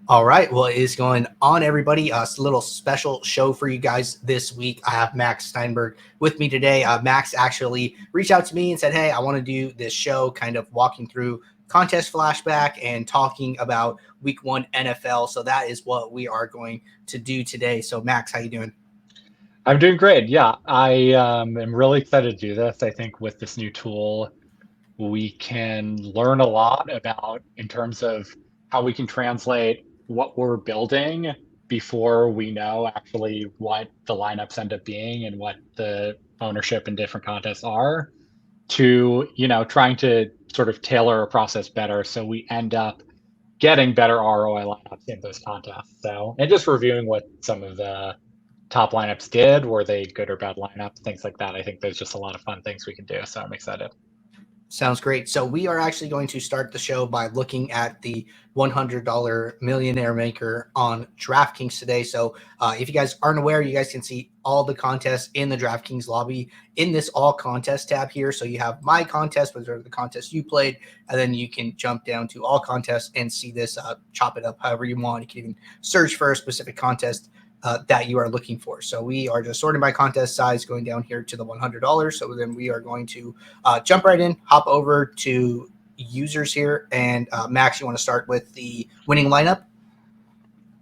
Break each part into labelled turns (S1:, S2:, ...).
S1: All right. Well, it is going on, everybody. It's a little special show for you guys this week. I have Max Steinberg with me today. Max actually reached out to me and said, hey, I want to do this show kind of walking through Contest Flashback and talking about week one NFL. So that is what we are going to do today. So, Max, how you doing?
S2: I'm doing great. Yeah, I am really excited to do this. I think with this new tool, we can learn a lot about in terms of how we can translate what we're building before we know actually what the lineups end up being and what the ownership in different contests are to, trying to sort of tailor a process better so we end up getting better ROI lineups in those contests. So, and just reviewing what some of the top lineups did. Were they good or bad lineups? Things like that. I think there's just a lot of fun things we can do. So I'm excited.
S1: Sounds great. So we are actually going to start the show by looking at the $100 Millionaire Maker on DraftKings today. So if you guys aren't aware, you guys can see all the contests in the DraftKings lobby in this all contest tab here. So you have my contest, which are the contests you played, and then you can jump down to all contests and see this, chop it up however you want. You can even search for a specific contest that you are looking for. So we are just sorting by contest size, going down here to the $100. So then we are going to jump right in, hop over to users here. And Max, you want to start with the winning lineup?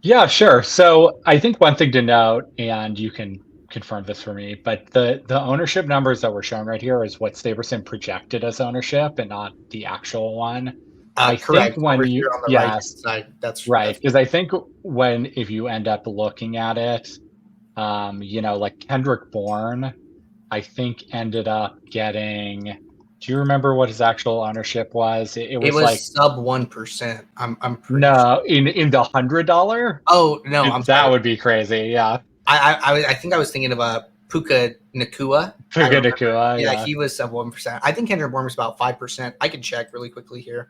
S2: Yeah, sure. So I think one thing to note, and you can confirm this for me, but the ownership numbers that we're showing right here is what SaberSim projected as ownership and not the actual one. I think
S1: Correct.
S2: when
S1: Over
S2: you,
S1: here on the right hand
S2: yes,
S1: side.
S2: right,
S1: That's
S2: because I think if you end up looking at it, like Kendrick Bourne, I think ended up getting. Do you remember what his actual ownership was? It
S1: it
S2: was like
S1: was sub 1%. I'm pretty sure.
S2: no, in the $100.
S1: Oh no, I'm
S2: That
S1: sorry.
S2: would be crazy. Yeah,
S1: I think I was thinking of Puka Nakua. I
S2: Puka
S1: remember.
S2: Nacua.
S1: Yeah,
S2: Yeah,
S1: he was sub 1%. I think Kendrick Bourne was about 5%. I can check really quickly here.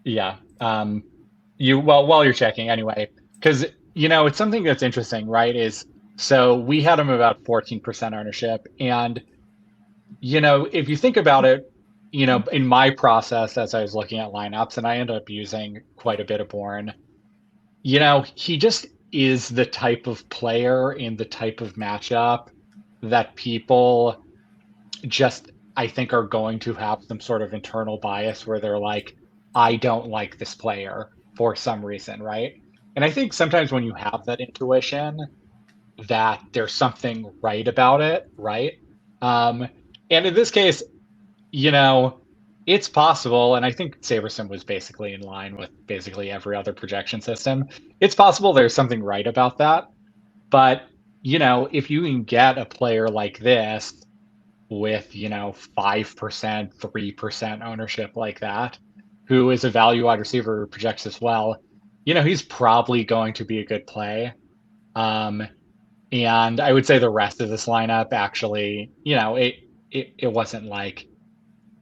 S2: yeah. You well while you're checking anyway, because it's something that's interesting, right? Is so we had him about 14% ownership, and if you think about it, in my process as I was looking at lineups, and I ended up using quite a bit of Bourne. He just is the type of player in the type of matchup that people just, I think, are going to have some sort of internal bias where they're like, I don't like this player for some reason, right? And I think sometimes when you have that intuition that there's something right about it, right? Um, and in this case, you know, it's possible, and I think SaberSim was basically in line with basically every other projection system. It's possible there's something right about that, but if you can get a player like this with 5%, 3% ownership like that, who is a value wide receiver who projects as well, he's probably going to be a good play. Um, and I would say the rest of this lineup actually, it wasn't like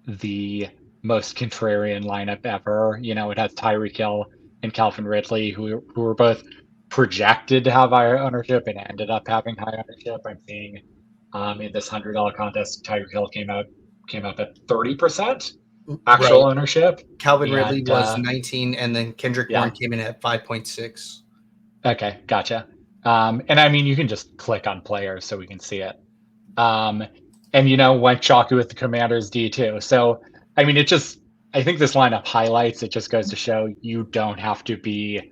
S2: the most contrarian lineup ever. It has Tyreek Hill and Calvin Ridley, who were both projected to have higher ownership and ended up having high ownership. I'm seeing in this $100 contest, Tyreek Hill came up at 30% actual
S1: Right.
S2: ownership,
S1: Calvin Ridley
S2: and
S1: was 19, and then Kendrick
S2: yeah,
S1: Bourne came in at 5.6.
S2: okay, gotcha. And I mean, you can just click on players so we can see it. Um, and went chalky with the Commanders D too. So I mean, I think this lineup highlights. It just goes to show you don't have to be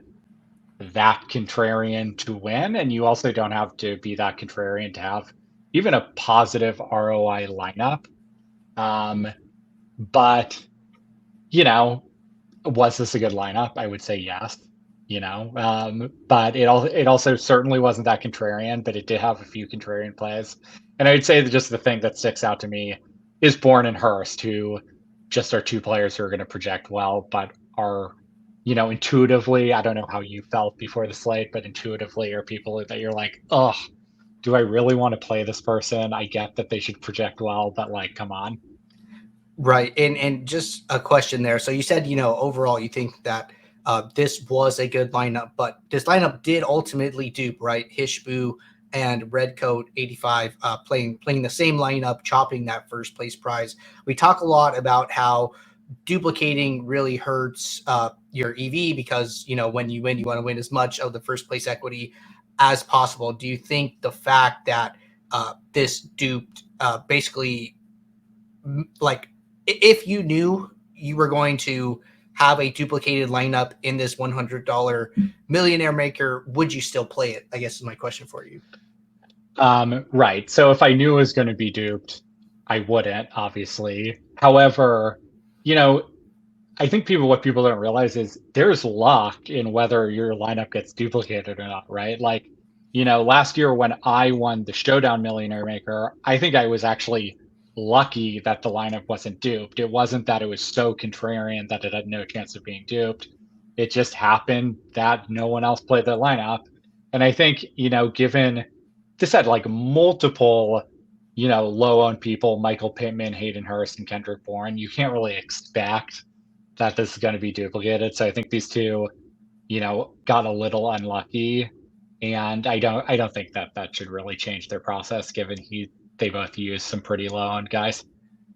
S2: that contrarian to win, and you also don't have to be that contrarian to have even a positive ROI lineup. Um, but was this a good lineup? I would say yes. But it also certainly wasn't that contrarian, but it did have a few contrarian plays. And I would say that just the thing that sticks out to me is Bourne and Hurst, who just are two players who are going to project well, but are, intuitively, I don't know how you felt before the slate, but intuitively are people that you're like, oh, do I really want to play this person? I get that they should project well, but like, come on.
S1: Right. And just a question there. So you said, overall, you think that this was a good lineup, but this lineup did ultimately dupe, right? Hishbu and Redcoat 85 playing the same lineup, chopping that first place prize. We talk a lot about how duplicating really hurts your EV because, when you win, you want to win as much of the first place equity as possible. Do you think the fact that this duped basically, like, if you knew you were going to have a duplicated lineup in this $100 millionaire maker, would you still play it? I guess is my question for you.
S2: Right. So if I knew it was going to be duped, I wouldn't, obviously. However, I think what people don't realize is there's luck in whether your lineup gets duplicated or not, right? Like, last year when I won the Showdown Millionaire Maker, I think I was actually lucky that the lineup wasn't duped. It wasn't that it was so contrarian that it had no chance of being duped. It just happened that no one else played the lineup. And I think, given this had like multiple, low-owned people, Michael Pittman, Hayden Hurst, and Kendrick Bourne, you can't really expect that this is going to be duplicated. So I think these two, got a little unlucky, and I don't think that should really change their process, given they both use some pretty low-owned guys.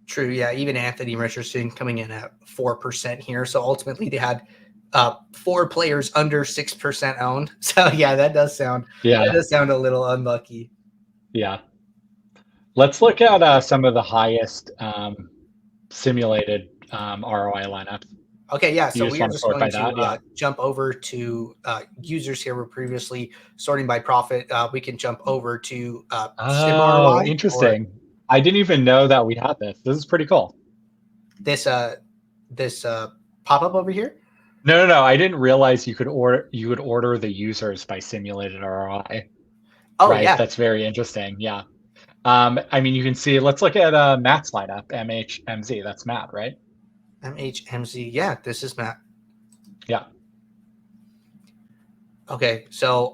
S1: True, yeah. Even Anthony Richardson coming in at 4% here. So ultimately, they had 4 players under 6% owned. So yeah, that does sound a little unlucky.
S2: Yeah. Let's look at some of the highest simulated ROI lineups.
S1: Okay, yeah. So we are just going to jump over to users here. We're previously sorting by profit. We can jump over to Sim ROI.
S2: Interesting. I didn't even know that we had this. This is pretty cool.
S1: This pop-up over here?
S2: No. I didn't realize you could order the users by simulated ROI.
S1: Oh,
S2: right?
S1: Yeah.
S2: That's very interesting. Yeah. You can see, let's look at Matt's lineup, MHMZ. That's Matt, right?
S1: MHMZ. Yeah, this is Matt.
S2: Yeah.
S1: Okay. So,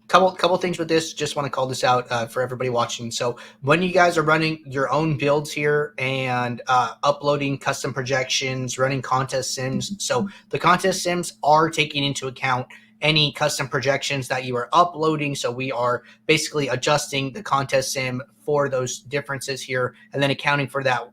S1: couple things with this. Just want to call this out for everybody watching. So when you guys are running your own builds here and uploading custom projections, running contest sims, so the contest sims are taking into account any custom projections that you are uploading. So we are basically adjusting the contest sim for those differences here and then accounting for that,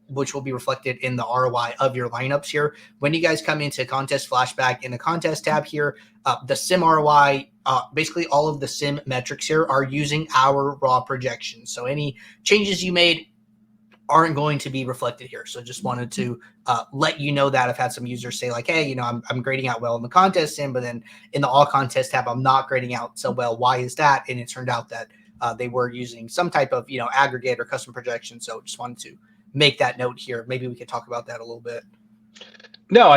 S1: which will be reflected in the ROI of your lineups here. When you guys come into Contest Flashback in the contest tab here, the sim ROI, basically all of the sim metrics here are using our raw projections. So any changes you made aren't going to be reflected here. So just wanted to let you know that. I've had some users say like, hey, I'm grading out well in the contest sim, but then in the all contest tab, I'm not grading out so well. Why is that? And it turned out that they were using some type of, aggregate or custom projection. So just wanted to make that note here. Maybe we could talk about that a little bit.
S2: No,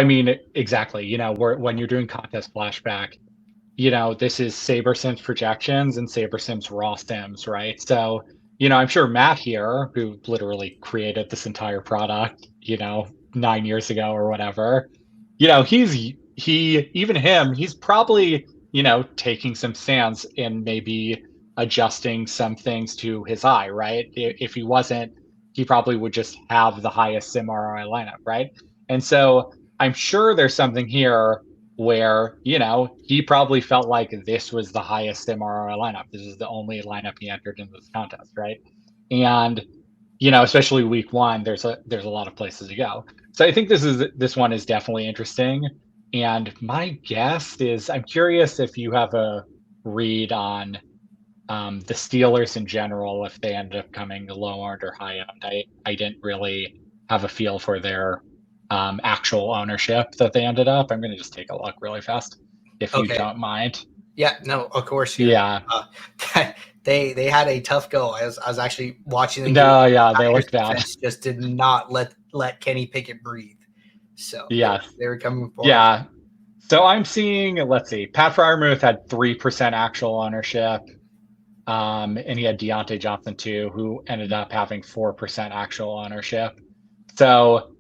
S2: exactly. When you're doing Contest Flashback, this is SaberSim's projections and SaberSim's raw sims, right? So, I'm sure Matt here, who literally created this entire product, 9 years ago or whatever, he's probably, taking some stands and maybe adjusting some things to his eye, right? If he wasn't, he probably would just have the highest sim ROI lineup, right? And so I'm sure there's something here where, he probably felt like this was the highest sim ROI lineup. This is the only lineup he entered in this contest, right? And, especially week 1, there's a lot of places to go. So I think this one is definitely interesting. And my guess is, I'm curious if you have a read on the Steelers in general, if they ended up coming low-owned or high-owned. I didn't really have a feel for their actual ownership that they ended up. I'm going to just take a look really fast, if you don't mind.
S1: Yeah, no, of course. Here.
S2: Yeah.
S1: They had a tough go. I was actually watching them.
S2: No, yeah, they looked bad.
S1: Just did not let Kenny Pickett breathe. So
S2: yeah,
S1: they were coming forward.
S2: Yeah. So I'm seeing, let's see, Pat Freiermuth had 3% actual ownership. And he had Deontay Johnson too, who ended up having 4% actual ownership. So,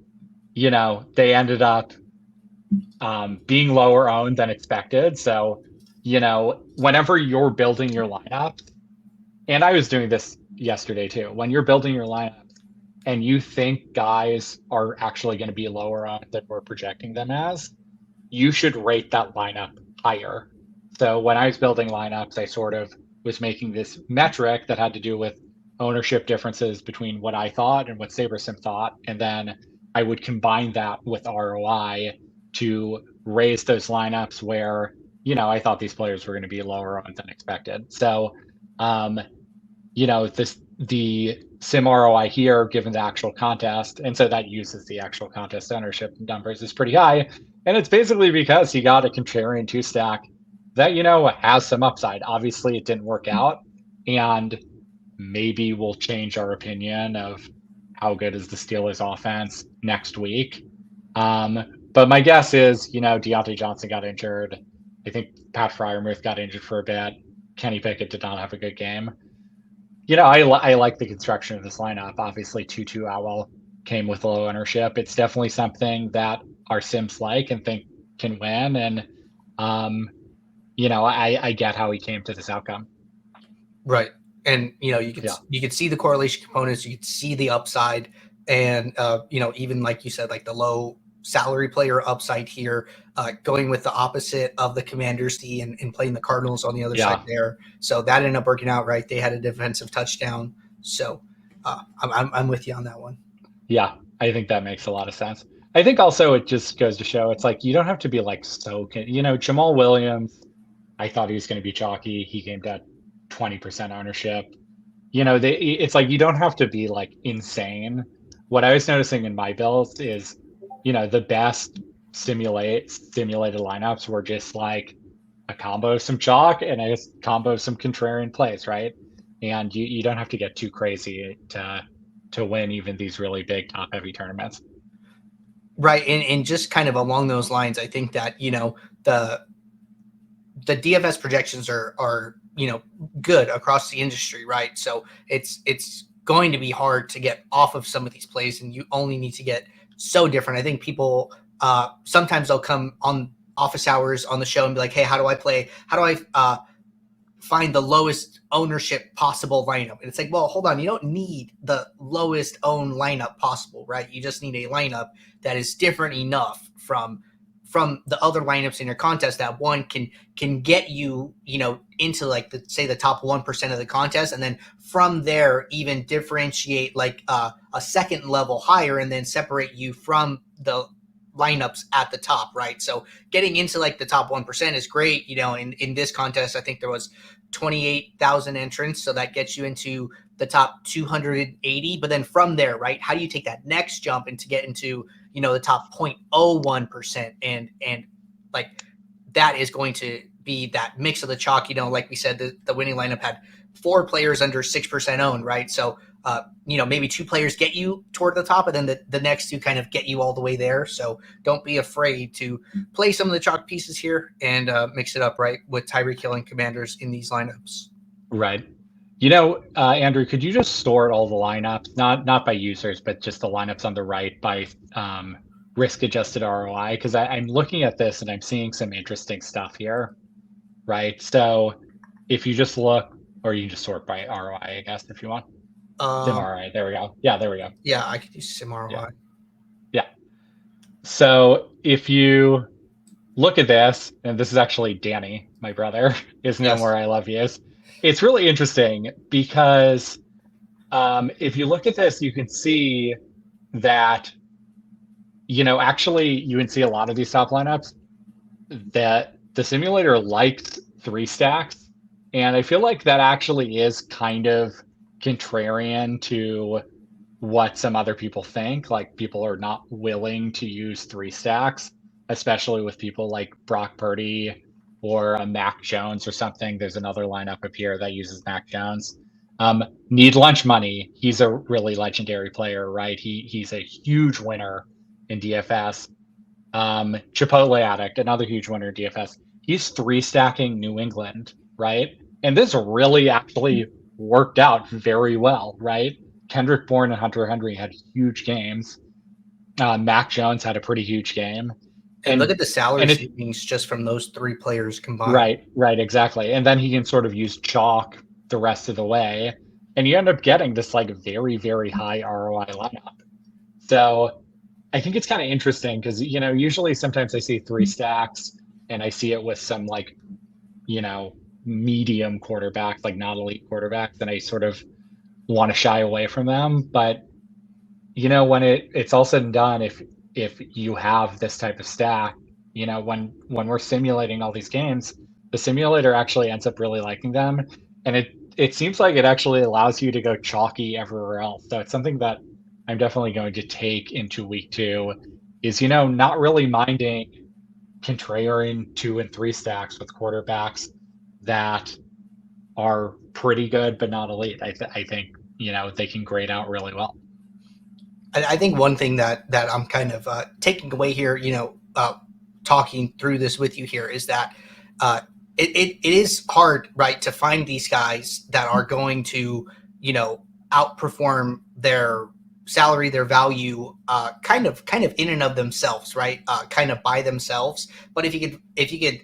S2: they ended up being lower owned than expected. So, whenever you're building your lineup, and I was doing this yesterday too, when you're building your lineups and you think guys are actually going to be lower owned than we're projecting them as, you should rate that lineup higher. So when I was building lineups, I sort of was making this metric that had to do with ownership differences between what I thought and what SaberSim thought. And then I would combine that with ROI to raise those lineups where, I thought these players were going to be lower on than expected. So, um, the sim ROI here, given the actual contest, and so that uses the actual contest ownership numbers, is pretty high. And it's basically because he got a contrarian two stack that, has some upside. Obviously, it didn't work out. And maybe we'll change our opinion of how good is the Steelers offense next week. But my guess is, Deontay Johnson got injured. I think Pat Fryermuth got injured for a bit. Kenny Pickett did not have a good game. I like the construction of this lineup. Obviously, Tutu Owl came with low ownership. It's definitely something that our Sims like and think can win. And, I get how he came to this outcome.
S1: Right. And, you could see the correlation components, you could see the upside, and, even like you said, like the low salary player upside here, going with the opposite of the Commanders D and playing the Cardinals on the other side there. So that ended up working out, right? They had a defensive touchdown. So I'm with you on that one.
S2: Yeah, I think that makes a lot of sense. I think also it just goes to show it's like you don't have to be like Jamal Williams, I thought he was going to be chalky. He came to 20% ownership. It's like you don't have to be like insane. What I was noticing in my builds is, the best simulated lineups were just like a combo of some chalk and a combo of some contrarian plays, right? And you don't have to get too crazy to win even these really big top heavy tournaments.
S1: Right. And just kind of along those lines, I think that, the DFS projections are good across the industry, right? So it's going to be hard to get off of some of these plays, and you only need to get so different. I think people sometimes they'll come on office hours on the show and be like, hey, how do I play? How do I find the lowest ownership possible lineup? And it's like, well, hold on, you don't need the lowest owned lineup possible, right? You just need a lineup that is different enough from the other lineups in your contest that one can get you, into like the top 1% of the contest. And then from there, even differentiate like a second level higher and then separate you from the lineups at the top, right? So getting into like the top 1% is great. In this contest, I think there was 28,000 entrants. So that gets you into the top 280. But then from there, right, how do you take that next jump and to get into, the top 0.01%? And like that is going to be that mix of the chalk. Like we said, the winning lineup had 4 players under 6% owned, right? So, maybe 2 players get you toward the top, and then the next 2 kind of get you all the way there. So don't be afraid to play some of the chalk pieces here and mix it up, right, with Tyreek Hill and Commanders in these lineups.
S2: Right. Andrew, could you just sort all the lineups, not by users, but just the lineups on the right by risk-adjusted ROI? Because I'm looking at this and I'm seeing some interesting stuff here, right? So if you just look, or you can just sort by ROI, I guess, if you want. Sim ROI, there we go. Yeah, there we go.
S1: Yeah, I could use Sim ROI.
S2: Yeah. So if you look at this, and this is actually Danny, my brother, is known where I love yous. It's really interesting because if you look at this, you can see that, actually you can see a lot of these top lineups that the simulator likes 3 stacks. And I feel like that actually is kind of contrarian to what some other people think. Like people are not willing to use 3 stacks, especially with people like Brock Purdy or Mac Jones or something. There's another lineup up here that uses Mac Jones. Need lunch money. He's a really legendary player, right? He's a huge winner in DFS. Chipotle Addict, another huge winner in DFS. He's 3 stacking New England, right? And this really actually worked out very well, right? Kendrick Bourne and Hunter Henry had huge games. Mac Jones had a pretty huge game.
S1: And look at the salary savings just from those 3 players combined.
S2: Right, exactly. And then he can sort of use chalk the rest of the way. And you end up getting this like very, very high ROI lineup. So I think it's kind of interesting because, usually sometimes I see 3 stacks and I see it with some like, medium quarterbacks, like not elite quarterbacks, and I sort of want to shy away from them. But, when it's all said and done, if you have this type of stack, when we're simulating all these games, the simulator actually ends up really liking them, and it seems like it actually allows you to go chalky everywhere else. So it's something that I'm definitely going to take into week 2, is not really minding contrarian 2 and 3 stacks with quarterbacks that are pretty good but not elite. I think they can grade out really well.
S1: I think one thing that I'm kind of taking away here, talking through this with you here, is that it is hard, right, to find these guys that are going to, outperform their salary, their value, kind of in and of themselves, right, kind of by themselves. But if you could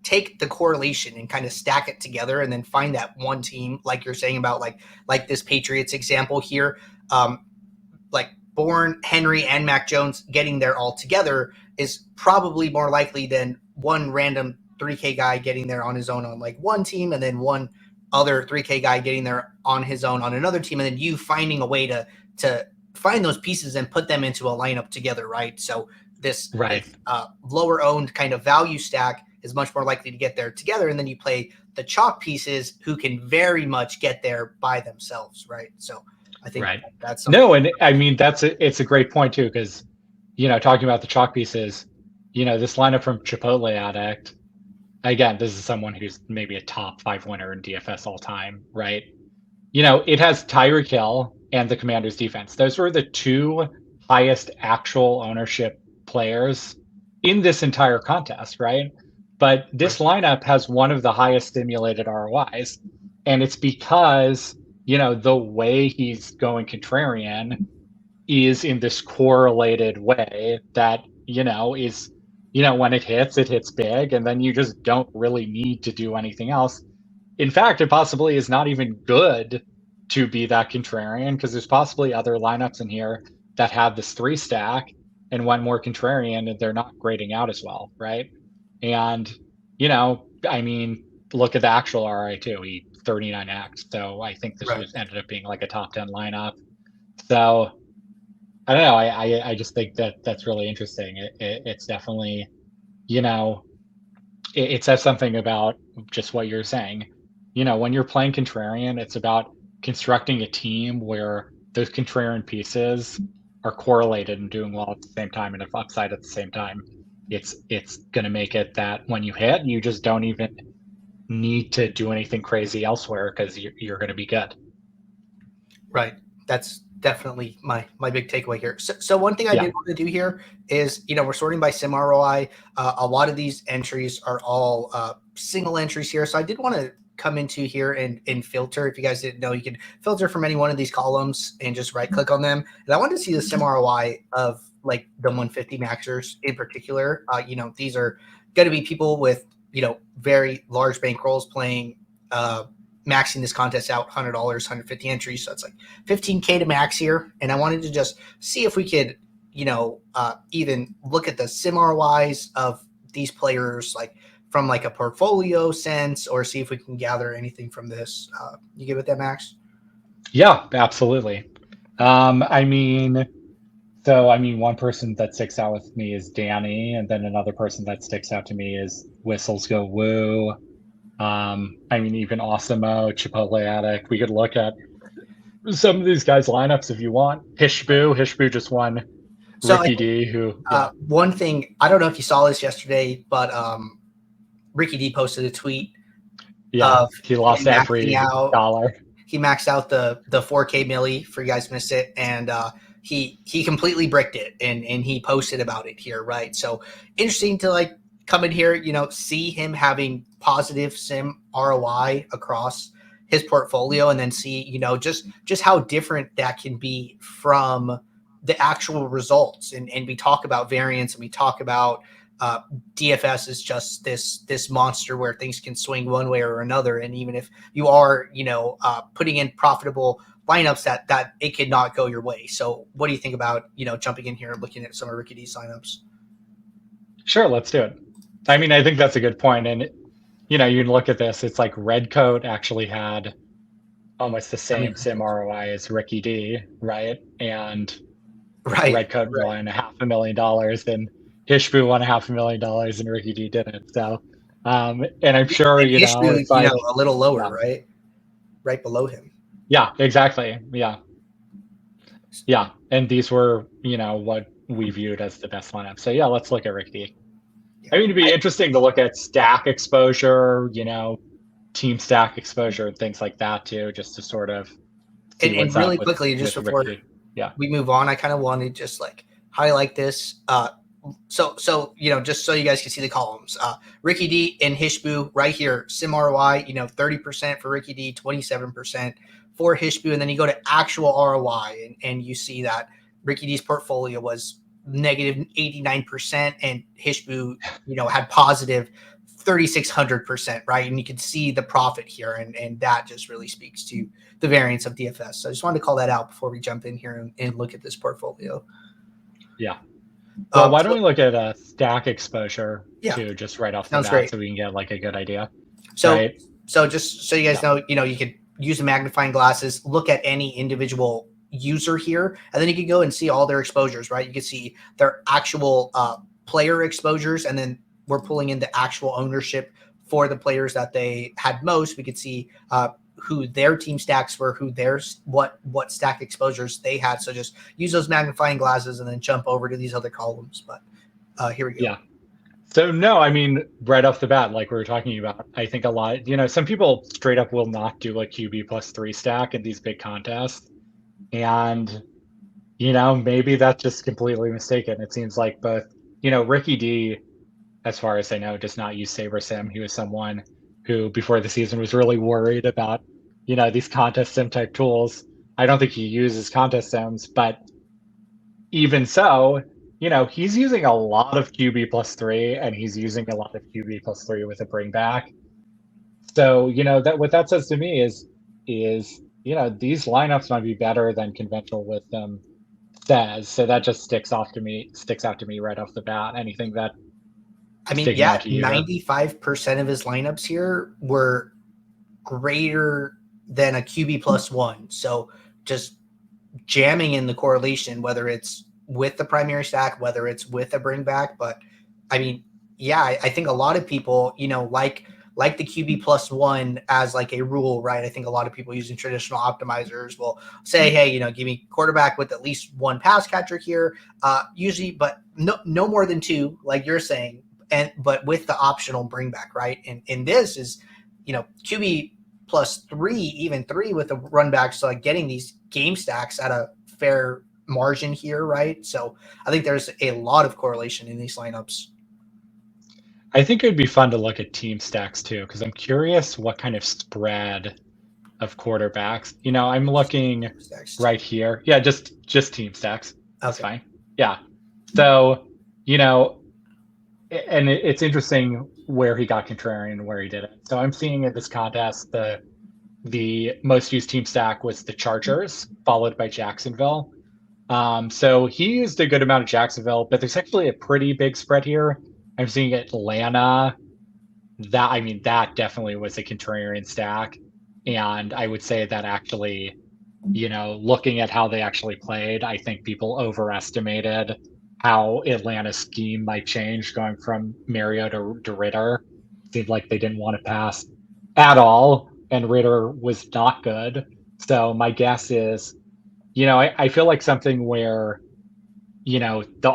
S1: take the correlation and kind of stack it together, and then find that one team, like you're saying about like this Patriots example here, like Bourne, Henry, and Mac Jones getting there all together is probably more likely than one random 3K guy getting there on his own on like one team, and then one other 3K guy getting there on his own on another team, and then you finding a way to find those pieces and put them into a lineup together, right? So this lower owned kind of value stack is much more likely to get there together, and then you play the chalk pieces who can very much get there by themselves, right? So I think that's something.
S2: No, and I mean it's a great point too, because talking about the chalk pieces, this lineup from Chipotle Addict, again, this is someone who's maybe a top 5 winner in DFS all time, right? It has Tyreek Hill and the Commanders defense. Those were the 2 highest actual ownership players in this entire contest, right? But this lineup has one of the highest stimulated ROIs, and it's because the way he's going contrarian is in this correlated way that, is, when it hits big, and then you just don't really need to do anything else. In fact, it possibly is not even good to be that contrarian, because there's possibly other lineups in here that have this 3 stack and went more contrarian, and they're not grading out as well, right? And, I mean, look at the actual RI too. He 39x. So I think this ended up being like a top 10 lineup. So I don't know. I just think that's really interesting. It's definitely, it says something about just what you're saying. When you're playing contrarian, it's about constructing a team where those contrarian pieces are correlated and doing well at the same time, and if upside at the same time. It's going to make it that when you hit, you just don't even need to do anything crazy elsewhere, because you're going to be good.
S1: Right. That's definitely my big takeaway here. So one thing I did want to do here is, we're sorting by sim ROI. A lot of these entries are all single entries here. So I did want to come into here and filter. If you guys didn't know, you can filter from any one of these columns and just right click on them. And I wanted to see the sim ROI of like the 150 maxers in particular. These are going to be people with, very large bankrolls playing, maxing this contest out, $100, 150 entries. So it's like 15K to max here. And I wanted to just see if we could, even look at the sim ROIs of these players, like from like a portfolio sense, or see if we can gather anything from this. You good with that, Max?
S2: Yeah, absolutely. One person that sticks out with me is Danny, and then another person that sticks out to me is Whistles Go Woo. Even Awesemo, Chipotle Addict. We could look at some of these guys' lineups if you want. Hishboo just won. So Ricky D, who
S1: one thing, I don't know if you saw this yesterday, but Ricky D posted a tweet.
S2: Yeah, he lost every dollar.
S1: He maxed out the 4K milli, for you guys missed it, and he completely bricked it, and he posted about it here, right? So interesting to like come in here, see him having positive sim ROI across his portfolio, and then see, just how different that can be from the actual results. And we talk about variance, and we talk about DFS is just this monster where things can swing one way or another. And even if you are, putting in profitable lineups, that it could not go your way. So what do you think about, jumping in here and looking at some of Ricky D's lineups?
S2: Sure, let's do it. I think that's a good point. And, you can look at this. It's like Redcoat actually had almost the same sim ROI as Ricky D, right? And,
S1: Right.
S2: Redcoat won $500,000 and Hishbu won $500,000 and Ricky D didn't. So, and I'm sure,
S1: And Ishbu,
S2: if I,
S1: a little lower,
S2: yeah,
S1: right? Right below him.
S2: yeah, exactly. Yeah. Yeah. And these were, what we viewed as the best lineup. So yeah, let's look at Ricky D.
S1: Yeah.
S2: I mean, it'd be interesting to look at stack exposure, team stack exposure and things like that too, just to sort of see
S1: And
S2: what's
S1: really
S2: up
S1: quickly, just
S2: with
S1: before
S2: Ricky. Yeah.
S1: we move on, I kind of want to just like highlight this. So just so you guys can see the columns. Ricky D and Hishbu right here, sim ROI, 30% for Ricky D, 27% for Hishbu, and then you go to actual ROI and you see that Ricky D's portfolio was negative 89% and Hishbu, had positive 3,600%, right? And you can see the profit here, and that just really speaks to the variance of DFS. So I just wanted to call that out before we jump in here and look at this portfolio.
S2: Yeah. Well, why don't we look at stack exposure too, just right off the
S1: Sounds
S2: bat,
S1: great.
S2: so we can get like a good idea.
S1: So,
S2: right?
S1: so just so you guys know, you could use the magnifying glasses, look at any individual user here, and then you can go and see all their exposures, right? You can see their actual player exposures, and then we're pulling in the actual ownership for the players that they had most. We could see who their team stacks were, who their what stack exposures they had. So just use those magnifying glasses and then jump over to these other columns. But here we go.
S2: Yeah. So no, I mean, right off the bat, like we were talking about, I think a lot, some people straight up will not do a QB plus 3 stack in these big contests. And, maybe that's just completely mistaken. It seems like both, Ricky D, as far as I know, does not use SaberSim. He was someone who before the season was really worried about, these contest sim type tools. I don't think he uses contest sims, but even so, he's using a lot of QB plus 3 and he's using a lot of QB plus 3 with a bring back. So, that what that says to me is, these lineups might be better than conventional wisdom says. So that just sticks out to me right off the bat. Anything that sticking out to you?
S1: 95% of his lineups here were greater than a QB plus 1. So just jamming in the correlation, whether it's with the primary stack, whether it's with a bring back. But I mean, yeah, I think a lot of people, like the QB plus 1 as like a rule, right? I think a lot of people using traditional optimizers will say, hey, give me quarterback with at least one pass catcher here, usually, but no more than 2, like you're saying, but with the optional bring back, right? And this is, QB plus 3, even 3 with a run back. So like getting these game stacks at a fair margin here, right? So I think there's a lot of correlation in these lineups.
S2: I think it'd be fun to look at team stacks too, because I'm curious what kind of spread of quarterbacks. I'm looking right here. Yeah, just team stacks. That's fine. Yeah. So, and it's interesting where he got contrarian and where he didn't. So I'm seeing in this contest the most used team stack was the Chargers, followed by Jacksonville. So he used a good amount of Jacksonville, but there's actually a pretty big spread here. I'm seeing Atlanta. That definitely was a contrarian stack. And I would say that actually, looking at how they actually played, I think people overestimated how Atlanta's scheme might change going from Mariota to Ritter. It seemed like they didn't want to pass at all, and Ritter was not good. So my guess is, I feel like something where the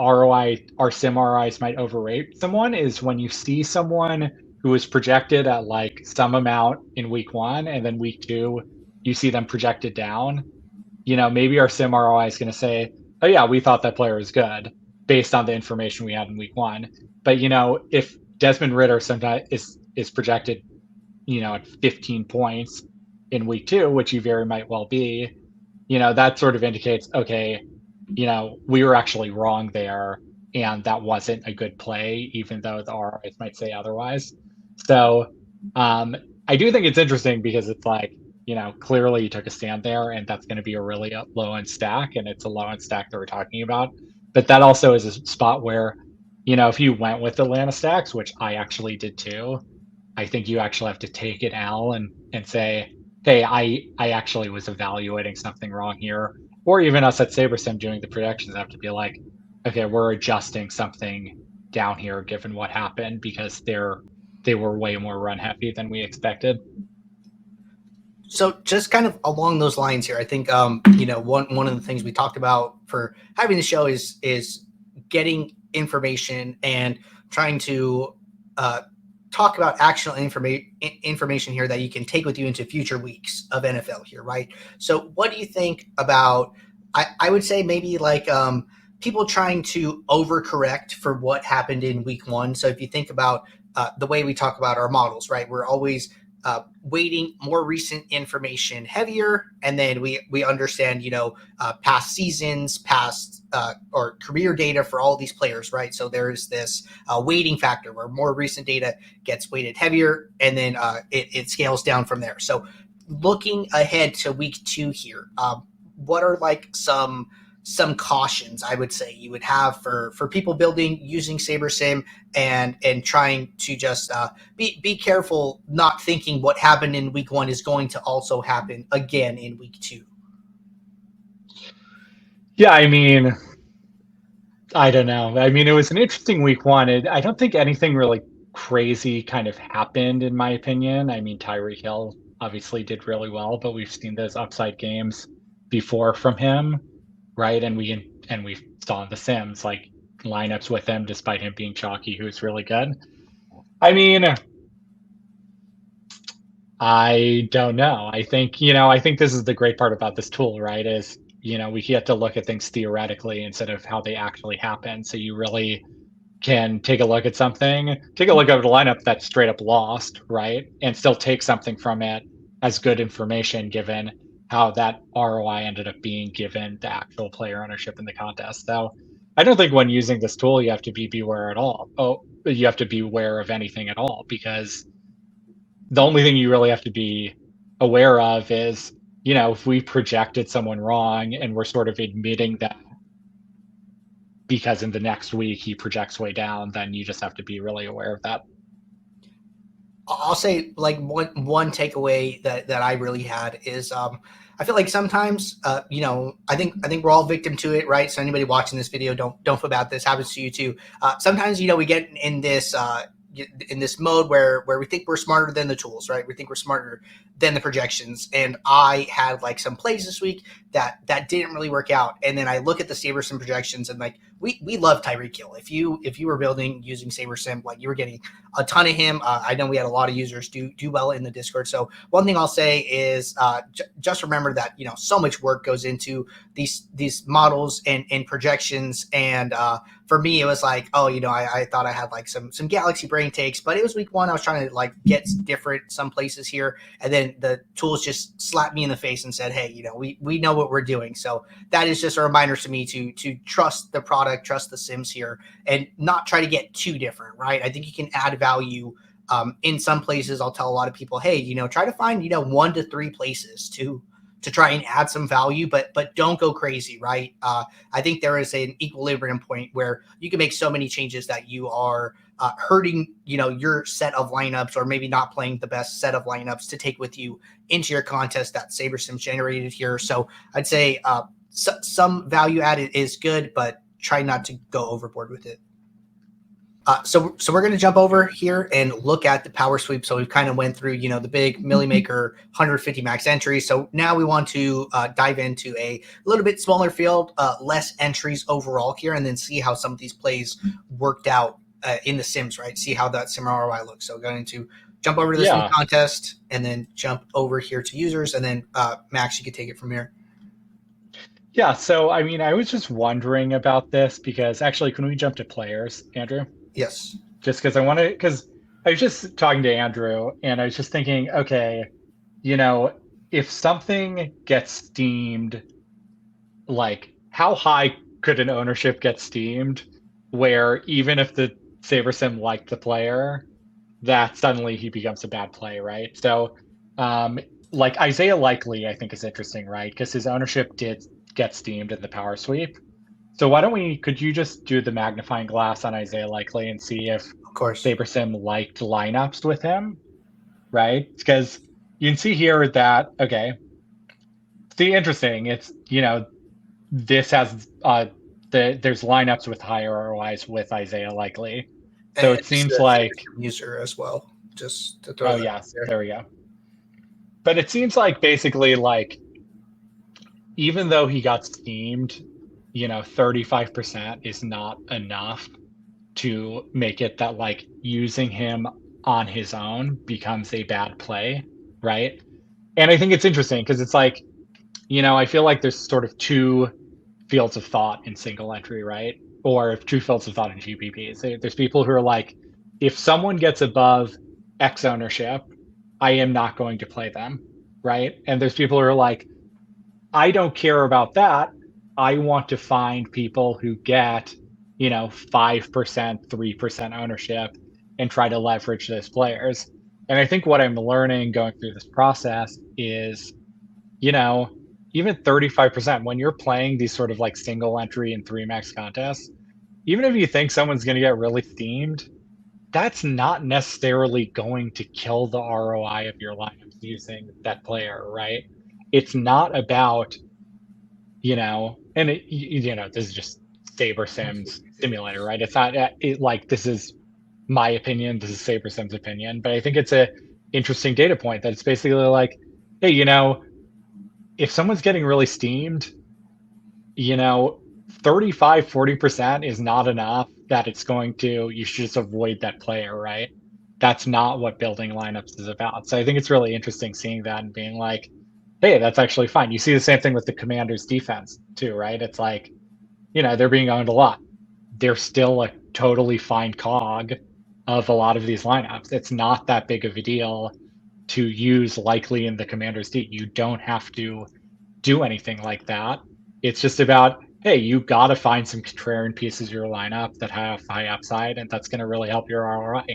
S2: our sim ROIs might overrate someone is when you see someone who is projected at like some amount in week 1 and then week 2 you see them projected down. Maybe our sim ROI is going to say, oh yeah, we thought that player was good based on the information we had in week 1. But if Desmond Ritter sometimes is projected at 15 points in week 2, which he very might well be, that sort of indicates, okay, we were actually wrong there, and that wasn't a good play, even though the ROIs might say otherwise. So I do think it's interesting because it's like, clearly you took a stand there, and that's going to be a really low-end stack, and it's a low-end stack that we're talking about. But that also is a spot where, if you went with Atlanta stacks, which I actually did too, I think you actually have to take an L and say, hey, I actually was evaluating something wrong here. or even us at SaberSim doing the projections have to be like, okay, we're adjusting something down here given what happened because they were way more run heavy than we expected.
S1: So just kind of along those lines here, I think one of the things we talked about for having the show is getting information and trying to talk about actionable information here that you can take with you into future weeks of NFL here, right? So what do you think about? I would say maybe like people trying to overcorrect for what happened in week one. So if you think about the way we talk about our models, right, we're always weighting more recent information heavier, and then we understand past seasons, past or career data for all these players, right? So there's this weighting factor where more recent data gets weighted heavier, and then it scales down from there. So looking ahead to week 2 here, what are like some cautions I would say you would have for people building using SaberSim and trying to just be careful, not thinking what happened in week 1 is going to also happen again in week 2?
S2: Yeah, I mean, I don't know. I mean, it was an interesting week 1. I don't think anything really crazy kind of happened, in my opinion. I mean, Tyreek Hill obviously did really well, but we've seen those upside games before from him, right? And we saw in the Sims like lineups with him, despite him being chalky, who's really good. I mean, I don't know. I think this is the great part about this tool, right? Is we get to look at things theoretically instead of how they actually happen. So you really can take a look at something, take a look at a lineup that's straight up lost, right? And still take something from it as good information given how that ROI ended up being given the actual player ownership in the contest. So I don't think when using this tool you have to be beware at all. Oh, you have to be aware of anything at all, because the only thing you really have to be aware of is, if we projected someone wrong and we're sort of admitting that because in the next week he projects way down, then you just have to be really aware of that.
S1: I'll say like one takeaway that I really had is I feel like sometimes I think we're all victim to it, right? So anybody watching this video, don't feel bad. This happens to you too. Sometimes we get in this mode where we think we're smarter than the tools, right? We think we're smarter than the projections. And I had like some plays this week that didn't really work out. And then I look at the SaberSim projections and like we love Tyreek Hill. If you were building using SaberSim, like you were getting a ton of him. I know we had a lot of users do well in the Discord. So one thing I'll say is just remember that so much work goes into these models and projections. And for me, it was like, I thought I had like some galaxy brain takes, but it was week 1. I was trying to like get different some places here, and then the tools just slapped me in the face and said, hey, we know what we're doing. So that is just a reminder to me to trust the product, trust the Sims here, and not try to get too different, right? I think you can add value in some places. I'll tell a lot of people, hey, try to find 1 to 3 places to try and add some value, but don't go crazy, right? I think there is an equilibrium point where you can make so many changes that you are hurting, your set of lineups, or maybe not playing the best set of lineups to take with you into your contest that SaberSim generated here. So I'd say some value added is good, but try not to go overboard with it. So we're going to jump over here and look at the power sweep. So we've kind of went through, the big Millie Maker 150 max entries. So now we want to dive into a little bit smaller field, less entries overall here, and then see how some of these plays worked out in the Sims, right? See how that Sim ROI looks. So going to jump over to this new contest and then jump over here to users, and then Max, you could take it from here.
S2: Yeah, so I mean, I was just wondering about this because actually, can we jump to players, Andrew?
S1: Yes.
S2: Just because I was just talking to Andrew and I was just thinking, okay, if something gets steamed, like how high could an ownership get steamed where even if the SaberSim liked the player, that suddenly he becomes a bad play, right? So like Isaiah Likely, I think is interesting, right? Because his ownership did get steamed in the power sweep. So could you just do the magnifying glass on Isaiah Likely and see if
S1: Of course
S2: SaberSim liked lineups with him, right? Because you can see here that, okay, see, interesting. It's, this has there's lineups with higher ROIs with Isaiah likely. So
S1: And
S2: it
S1: this is
S2: seems
S1: a
S2: like
S1: user as well, just to throw that out
S2: yes,
S1: there.
S2: there we go. But it seems like basically like even though he got steamed, 35% is not enough to make it that like using him on his own becomes a bad play, right? And I think it's interesting because it's like, I feel like there's sort of two fields of thought in single entry, right? Or two fields of thought in GPPs. There's people who are like, if someone gets above X ownership, I am not going to play them, right? And there's people who are like, I don't care about that. I want to find people who get, 5%, 3% ownership and try to leverage those players. And I think what I'm learning going through this process is, you know, even 35%, when you're playing these sort of like single entry and three max contests, even if you think someone's going to get really themed, that's not necessarily going to kill the ROI of your lineups using that player, right? It's not about and this is just SaberSim's simulator, right? It's not like this is my opinion, this is SaberSim's opinion, but I think it's a interesting data point that it's basically like, hey, if someone's getting really steamed, 35, 40% is not enough that you should just avoid that player, right? That's not what building lineups is about. So I think it's really interesting seeing that and being like, hey, that's actually fine. You see the same thing with the Commanders defense too, right? It's like, they're being owned a lot. They're still a totally fine cog of a lot of these lineups. It's not that big of a deal to use likely in the Commanders D. You don't have to do anything like that. It's just about, hey, you got to find some contrarian pieces of your lineup that have high upside, and that's going to really help your ROI.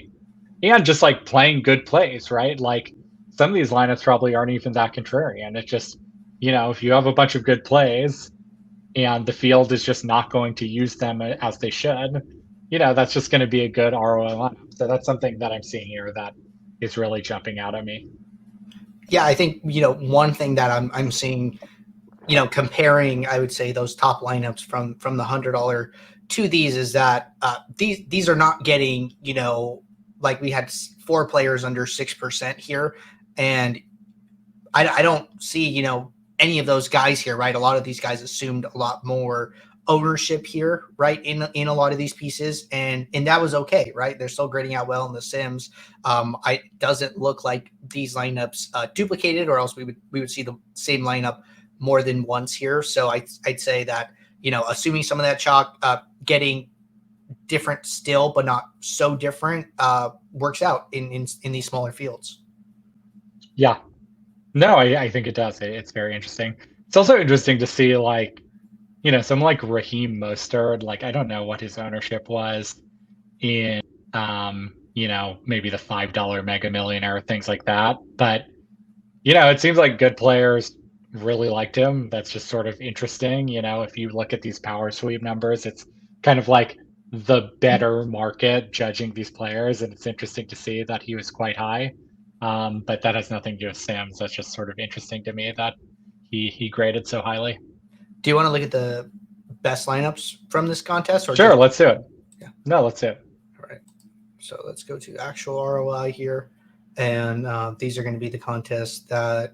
S2: And just like playing good plays, right? Like some of these lineups probably aren't even that contrarian. It's just, if you have a bunch of good plays and the field is just not going to use them as they should, that's just going to be a good ROI lineup. So that's something that I'm seeing here that is really jumping out at me.
S1: Yeah, I think one thing that I'm seeing, comparing, I would say those top lineups from the $100 to these is that these are not getting like we had 4 players under 6% here, and I don't see any of those guys here, right? A lot of these guys assumed a lot more ownership here, right? In a lot of these pieces, and that was okay, right? They're still grading out well in the sims. I doesn't look like these lineups duplicated, or else we would see the same lineup more than once here. So I'd say that assuming some of that chalk getting different still, but not so different, works out in these smaller fields.
S2: Yeah. No, I think it does. It's very interesting. It's also interesting to see like, someone like Raheem Mostert, like I don't know what his ownership was in maybe the $5 Mega Millionaire, things like that. But it seems like good players really liked him. That's just sort of interesting. If you look at these power sweep numbers, it's kind of like the better market judging these players, and it's interesting to see that he was quite high. But that has nothing to do with Sims. That's just sort of interesting to me that he graded so highly.
S1: Do you want to look at the best lineups from this contest? Or
S2: Sure, let's do it.
S1: Yeah.
S2: No, let's do it.
S1: All right. So let's go to actual ROI here, and these are going to be the contests that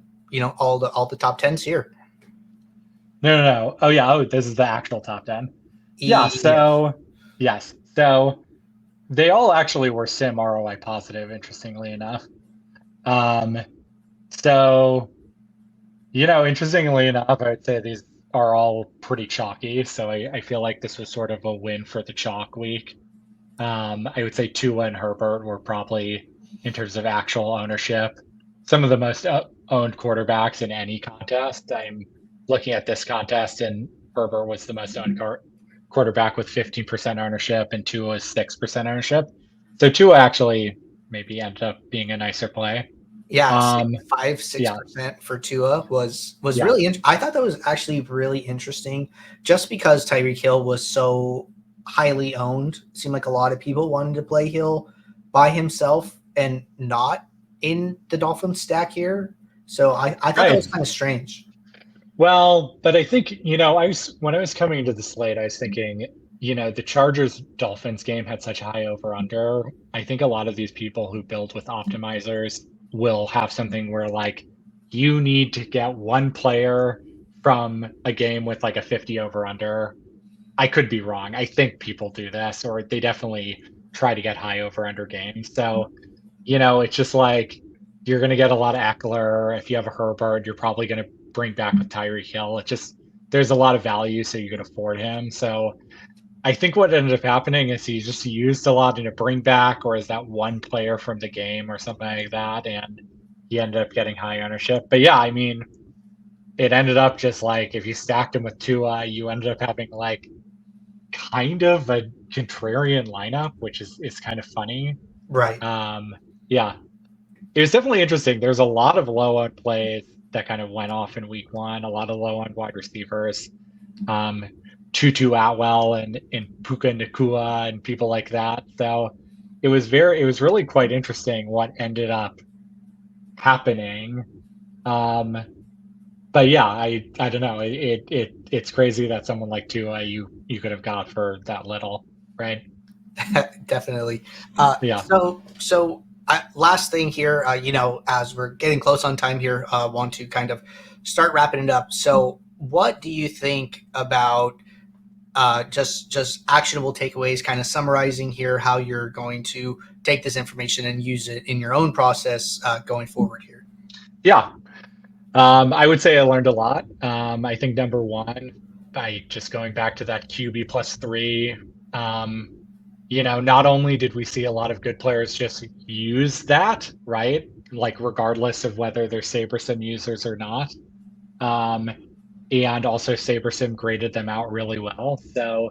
S1: all the top tens here.
S2: No. Oh yeah. Oh, this is the actual top 10. Yeah. So yes. So they all actually were sim ROI positive, interestingly enough. So interestingly enough, I'd say these are all pretty chalky. So I feel like this was sort of a win for the chalk week. I would say Tua and Herbert were probably, in terms of actual ownership, some of the most owned quarterbacks in any contest. I'm looking at this contest, and Herbert was the most owned quarterback with 15% ownership, and Tua was 6% ownership. So Tua actually maybe ended up being a nicer play.
S1: Yeah, 6% for Tua was really. I thought that was actually really interesting, just because Tyreek Hill was so highly owned. It seemed like a lot of people wanted to play Hill by himself and not in the Dolphins stack here. So I thought that was kind of strange.
S2: Well, but I think, when I was coming into the slate, I was thinking, the Chargers Dolphins game had such high over under. I think a lot of these people who build with optimizers will have something where like you need to get one player from a game with like a 50 over under. I could be wrong. I think people do this, or they definitely try to get high over under games. So, it's just like you're going to get a lot of Eckler. If you have a Herbert, you're probably going to bring back with Tyreek Hill. It just, there's a lot of value, so you can afford him. So I think what ended up happening is he just used a lot in a bring back, or is that one player from the game or something like that. And he ended up getting high ownership. But yeah, I mean, it ended up just like if you stacked him with Tua, you ended up having like kind of a contrarian lineup, which is kind of funny.
S1: Right.
S2: Yeah, it was definitely interesting. There's a lot of low owned plays that kind of went off in week one. A lot of low owned wide receivers, Tutu Atwell and Puka Nakua and people like that. So it was really quite interesting what ended up happening. But yeah, I don't know. It's crazy that someone like Tua you could have got for that little, right?
S1: Definitely.
S2: Yeah.
S1: So last thing here, as we're getting close on time here, want to kind of start wrapping it up. So what do you think about just actionable takeaways, kind of summarizing here how you're going to take this information and use it in your own process going forward here?
S2: Yeah. I would say I learned a lot. I think number one, by just going back to that QB plus 3, not only did we see a lot of good players just use that, right? Like regardless of whether they're SaberSim users or not. And also SaberSim graded them out really well. So,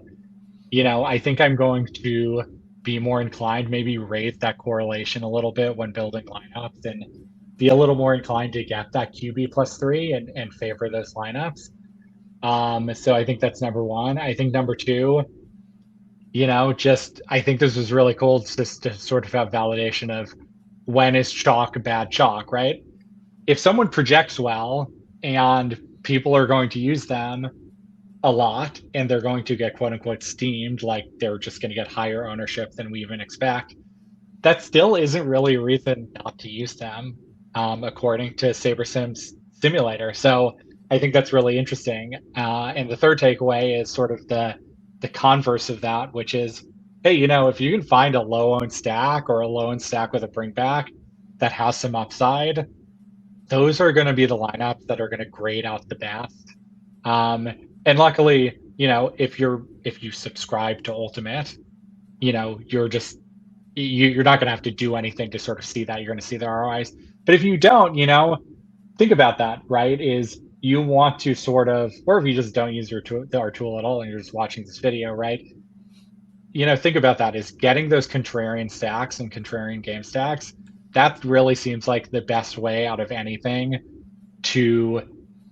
S2: I think I'm going to be more inclined, maybe raise that correlation a little bit when building lineups and be a little more inclined to get that QB plus 3 and favor those lineups. So I think that's number one. I think number two, I think this was really cool just to sort of have validation of when is chalk a bad chalk, right? If someone projects well and people are going to use them a lot and they're going to get quote unquote steamed, like they're just going to get higher ownership than we even expect, that still isn't really a reason not to use them, according to SaberSim's simulator. So I think that's really interesting. And the third takeaway is sort of the converse of that, which is, hey, if you can find a low owned stack or a low owned stack with a bring back that has some upside, those are going to be the lineups that are going to grade out the best. And luckily, if you subscribe to Ultimate, you're just you're not going to have to do anything to sort of see that. You're going to see the ROIs. But if you don't, think about that, right? Is you want to sort of, or if you just don't use our tool at all and you're just watching this video, right? Think about that, is getting those contrarian stacks and contrarian game stacks. That really seems like the best way out of anything to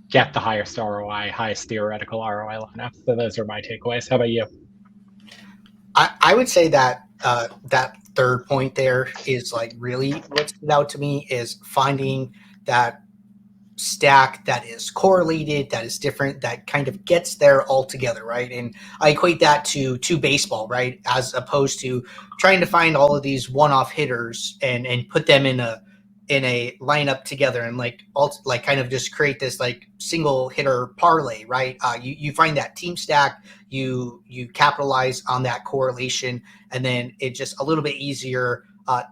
S2: get the highest ROI, highest theoretical ROI lineup. So those are my takeaways. How about you?
S1: I would say that that third point there is like really what stood out to me is finding that stack that is correlated, that is different, that kind of gets there all together, right? And I equate that to baseball, right? As opposed to trying to find all of these one-off hitters and put them in a lineup together and like kind of just create this like single hitter parlay, right? You find that team stack, you capitalize on that correlation, and then it's just a little bit easier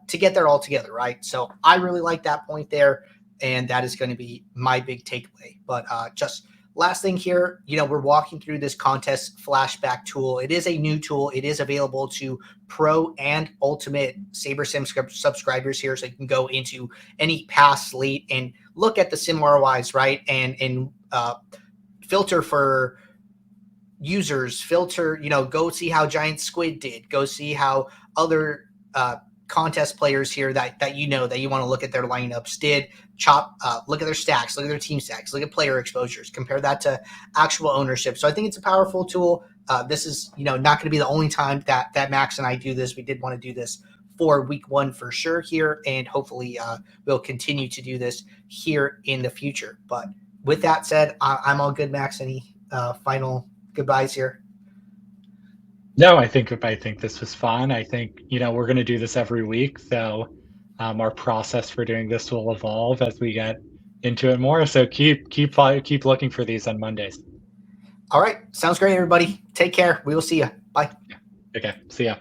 S1: to get there all together, right? So I really like that point there. And that is going to be my big takeaway. But just last thing here, we're walking through this contest flashback tool. It is a new tool. It is available to pro and ultimate SaberSim subscribers here. So you can go into any past slate and look at the sim ROIs, right? And filter for users, filter, go see how Giant Squid did. Go see how other contest players here that you want to look at their lineups did. Look at their stacks, look at their team stacks, look at player exposures, compare that to actual ownership. So I think it's a powerful tool. This is not going to be the only time that Max and I do this. We did want to do this for week one for sure here, and hopefully we'll continue to do this here in the future. But with that said, I'm all good, Max. Any final goodbyes here?
S2: No, I think this was fun. I think, we're going to do this every week. So our process for doing this will evolve as we get into it more. So keep looking for these on Mondays.
S1: All right. Sounds great, everybody. Take care. We will see you. Bye.
S2: Okay. See ya.